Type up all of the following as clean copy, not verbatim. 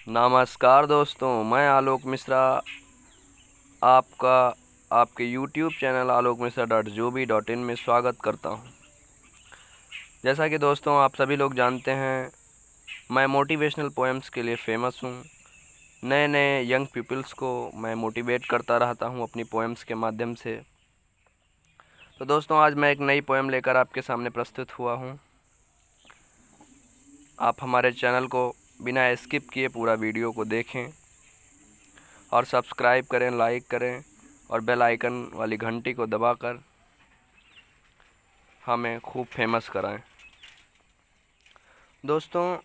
नमस्कार दोस्तों, मैं आलोक मिश्रा आपका आपके YouTube चैनल alokmishra.jobi.in में स्वागत करता हूं। जैसा कि दोस्तों आप सभी लोग जानते हैं, मैं मोटिवेशनल पोएम्स के लिए फ़ेमस हूं। नए नए यंग पीपल्स को मैं मोटिवेट करता रहता हूं अपनी पोएम्स के माध्यम से। तो दोस्तों आज मैं एक नई पोएम लेकर आपके सामने प्रस्तुत हुआ हूं। आप हमारे चैनल को बिना स्किप किए पूरा वीडियो को देखें और सब्सक्राइब करें, लाइक करें और बेल आइकन वाली घंटी को दबाकर हमें खूब फेमस कराएं। दोस्तों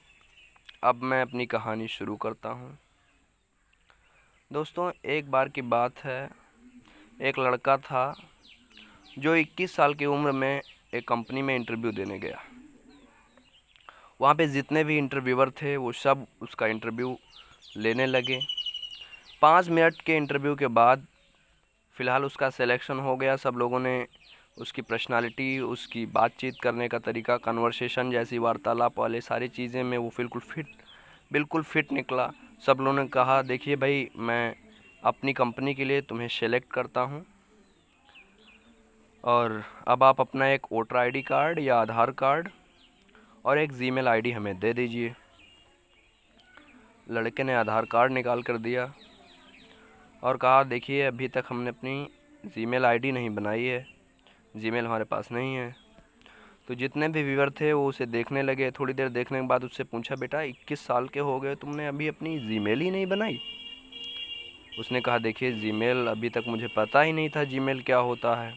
अब मैं अपनी कहानी शुरू करता हूं। दोस्तों एक बार की बात है, एक लड़का था जो 21 साल की उम्र में एक कंपनी में इंटरव्यू देने गया। वहाँ पे जितने भी इंटरव्यूअर थे वो सब उसका इंटरव्यू लेने लगे। 5 मिनट के इंटरव्यू के बाद फ़िलहाल उसका सिलेक्शन हो गया। सब लोगों ने उसकी पर्सनालिटी, उसकी बातचीत करने का तरीका, कन्वर्सेशन जैसी वार्तालाप वाले सारी चीज़ें में वो बिल्कुल फिट निकला। सब लोगों ने कहा, देखिए भाई, मैं अपनी कंपनी के लिए तुम्हें सेलेक्ट करता हूँ और अब आप अपना एक वोटर आईडी कार्ड या आधार कार्ड और एक जीमेल आईडी हमें दे दीजिए। लड़के ने आधार कार्ड निकाल कर दिया और कहा, देखिए अभी तक हमने अपनी जीमेल आईडी नहीं बनाई है, जीमेल हमारे पास नहीं है। तो जितने भी व्यूअर थे वो उसे देखने लगे। थोड़ी देर देखने के बाद उससे पूछा, बेटा 21 साल के हो गए, तुमने अभी अपनी जीमेल ही नहीं बनाई? उसने कहा, देखिए जीमेल अभी तक मुझे पता ही नहीं था जीमेल क्या होता है।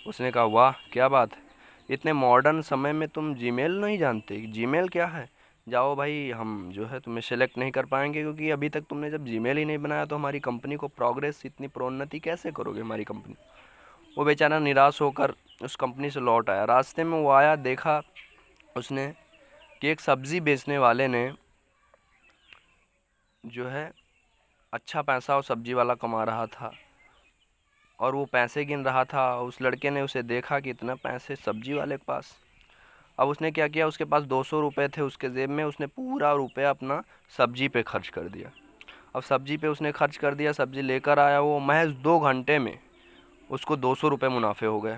उसने कहा, वाह क्या बात है, इतने मॉडर्न समय में तुम जीमेल नहीं जानते? जीमेल क्या है? जाओ भाई, हम जो है तुम्हें सेलेक्ट नहीं कर पाएंगे, क्योंकि अभी तक तुमने जब जीमेल ही नहीं बनाया तो हमारी कंपनी को प्रोग्रेस, इतनी प्रोन्नति कैसे करोगे हमारी कंपनी? वो बेचारा निराश होकर उस कंपनी से लौट आया। रास्ते में वो आया, देखा उसने कि एक सब्ज़ी बेचने वाले ने जो है अच्छा पैसा वो सब्ज़ी वाला कमा रहा था और वो पैसे गिन रहा था। उस लड़के ने उसे देखा कि इतना पैसे सब्ज़ी वाले के पास। अब उसने क्या किया, उसके पास 200 रुपये थे उसके जेब में, उसने पूरा रुपया अपना सब्ज़ी पे खर्च कर दिया। अब सब्ज़ी पे उसने खर्च कर दिया, सब्ज़ी लेकर आया वो, महज 2 घंटे में उसको 200 रुपये मुनाफे हो गए।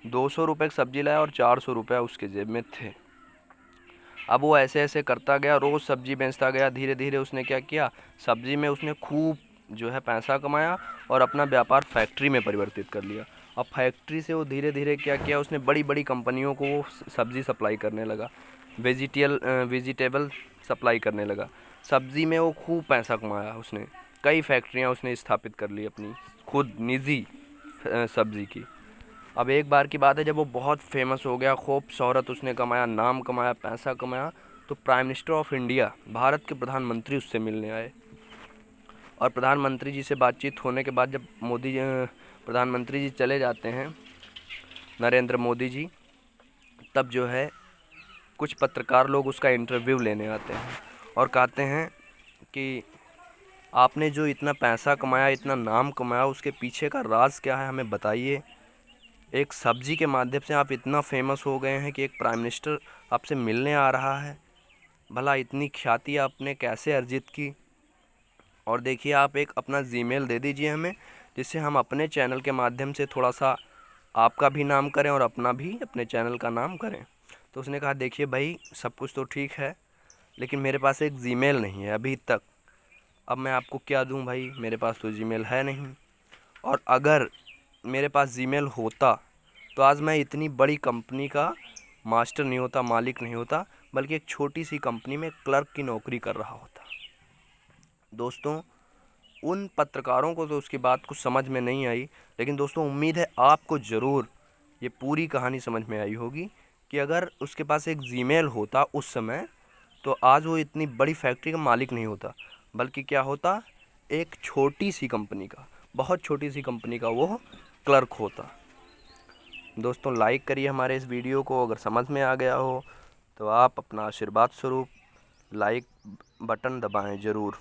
200 रुपये की सब्ज़ी लाया और 400 रुपये उसके जेब में थे। अब वो ऐसे ऐसे करता गया, रोज़ सब्ज़ी बेचता गया। धीरे धीरे उसने क्या किया, सब्ज़ी में उसने खूब जो है पैसा कमाया और अपना व्यापार फैक्ट्री में परिवर्तित कर लिया। अब फैक्ट्री से वो धीरे धीरे क्या किया, उसने बड़ी बड़ी कंपनियों को वो सब्ज़ी सप्लाई करने लगा, वेजिटेबल सप्लाई करने लगा। सब्ज़ी में वो खूब पैसा कमाया उसने। कई फैक्ट्रियाँ उसने स्थापित कर ली अपनी खुद निजी सब्ज़ी की। अब एक बार की बात है, जब वो बहुत फेमस हो गया, खूब शोहरत उसने कमाया, नाम कमाया, पैसा कमाया, तो prime minister of India, Bharat के प्रधानमंत्री उससे मिलने आए। और प्रधानमंत्री जी से बातचीत होने के बाद जब प्रधानमंत्री जी चले जाते हैं, नरेंद्र मोदी जी, तब जो है कुछ पत्रकार लोग उसका इंटरव्यू लेने आते हैं और कहते हैं कि आपने जो इतना पैसा कमाया, इतना नाम कमाया, उसके पीछे का राज क्या है, हमें बताइए। एक सब्ज़ी के माध्यम से आप इतना फेमस हो गए हैं कि एक प्राइम मिनिस्टर आपसे मिलने आ रहा है। भला इतनी ख्याति आपने कैसे अर्जित की? और देखिए, आप एक अपना जीमेल दे दीजिए हमें, जिससे हम अपने चैनल के माध्यम से थोड़ा सा आपका भी नाम करें और अपना भी, अपने चैनल का नाम करें। तो उसने कहा, देखिए भाई, सब कुछ तो ठीक है, लेकिन मेरे पास एक जीमेल नहीं है अभी तक। अब मैं आपको क्या दूं भाई, मेरे पास तो जीमेल है नहीं। और अगर मेरे पास जीमेल होता तो आज मैं इतनी बड़ी कंपनी का मास्टर नहीं होता, मालिक नहीं होता, बल्कि एक छोटी सी कंपनी में क्लर्क की नौकरी कर रहा होता। दोस्तों, उन पत्रकारों को तो उसकी बात कुछ समझ में नहीं आई, लेकिन दोस्तों उम्मीद है आपको ज़रूर ये पूरी कहानी समझ में आई होगी कि अगर उसके पास एक जीमेल होता उस समय, तो आज वो इतनी बड़ी फैक्ट्री का मालिक नहीं होता, बल्कि क्या होता, एक छोटी सी कंपनी का, बहुत छोटी सी कंपनी का वो क्लर्क होता। दोस्तों लाइक करिए हमारे इस वीडियो को, अगर समझ में आ गया हो तो आप अपना आशीर्वाद स्वरूप लाइक बटन दबाएं ज़रूर।